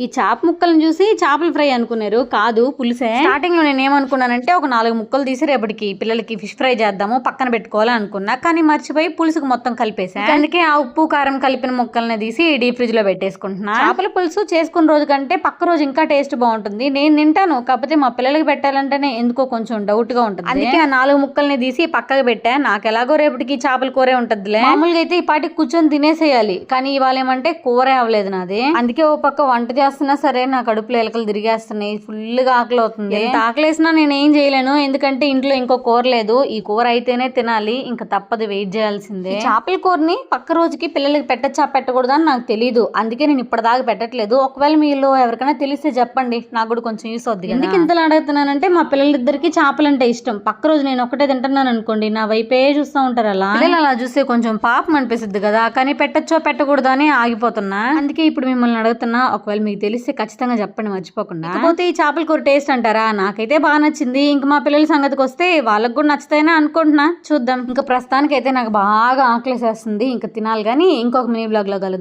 ఈ చేప ముక్కలను చూసి చేపల ఫ్రై అనుకున్నారు, కాదు పులుసే. స్టార్టింగ్ లో నేను ఏమనుకున్నానంటే ఒక 4 ముక్కలు తీసి రేపటికి పిల్లలకి ఫిష్ ఫ్రై చేద్దాము పక్కన పెట్టుకోవాలి అనుకున్నా, కానీ మర్చిపోయి పులుసుకు మొత్తం కలిపేసా. అందుకే ఆ ఉప్పు కారం కలిపిన ముక్కల్ని తీసి డీప్ ఫ్రిడ్జ్ లో పెట్టేసుకుంటున్నా. చేపల పులుసు చేసుకున్న రోజు కంటే పక్క రోజు ఇంకా టేస్ట్ బాగుంటుంది. నేను తింటాను, కాకపోతే మా పిల్లలకి పెట్టాలంటేనే ఎందుకో కొంచెం డౌట్ గా ఉంటుంది. అందుకే ఆ 4 ముక్కల్ని తీసి పక్కకు పెట్టా. నాకు ఎలాగో రేపటికి చేపల కూరే ఉంటదిలే. మామూలుగా అయితే ఈ పాటికి కూర్చొని తినేసేయాలి, కానీ ఇవాళ ఏమంటే కూరే అవ్వలేదు నాది. అందుకే ఓ పక్క వంట చేస్తున్నా సరే నా కడుపులో ఎలకలు తిరిగేస్తున్నాయి, ఫుల్ గా ఆకలి అవుతుంది. ఎంత ఆకలేసినా నేను ఏం చేయలేను, ఎందుకంటే ఇంట్లో ఇంకో కూర లేదు. ఈ కూర అయితేనే తినాలి, ఇంకా తప్పదు, వెయిట్ చేయాల్సిందే. చేపల కూరని పక్క రోజుకి పిల్లలకి పెట్టచ్చా పెట్టకూడదు అని నాకు తెలియదు, అందుకే నేను ఇప్పటిదాకా పెట్టట్లేదు. ఒకవేళ మీలో ఎవరికైనా తెలిస్తే చెప్పండి, నాకు కూడా కొంచెం యూస్ అవుద్ది. ఎందుకు ఇంతలా అడుగుతున్నానంటే మా పిల్లలిద్దరికి చేపలంటే ఇష్టం. పక్క రోజు నేను ఒకటే తింటున్నాను అనుకోండి, నా వైపే చూస్తూ ఉంటారు. అలా పిల్లలు అలా చూస్తే కొంచెం పాపం అనిపిస్తుంది కదా, కానీ పెట్టచ్చో పెట్టకూడదు అని ఆగిపోతున్నా. అందుకే ఇప్పుడు మిమ్మల్ని అడుగుతున్నా, ఒకవేళ మీకు తెలిస్తే ఖచ్చితంగా చెప్పండి మర్చిపోకుండా. కాకపోతే ఈ చేపల కూర టేస్ట్ అంటారా, నాకైతే బాగా నచ్చింది. ఇంకా మా పిల్లల సంగతికి వస్తే వాళ్ళకి కూడా నచ్చుతాయని అనుకుంటున్నా, చూద్దాం. ఇంకా ప్రస్తుతానికి అయితే నాకు బాగా ఆకలేసేస్తుంది, ఇంకా తినాలి. కానీ ఇంకొక మినీ బ్లాగ్ లో కలుద్దాం.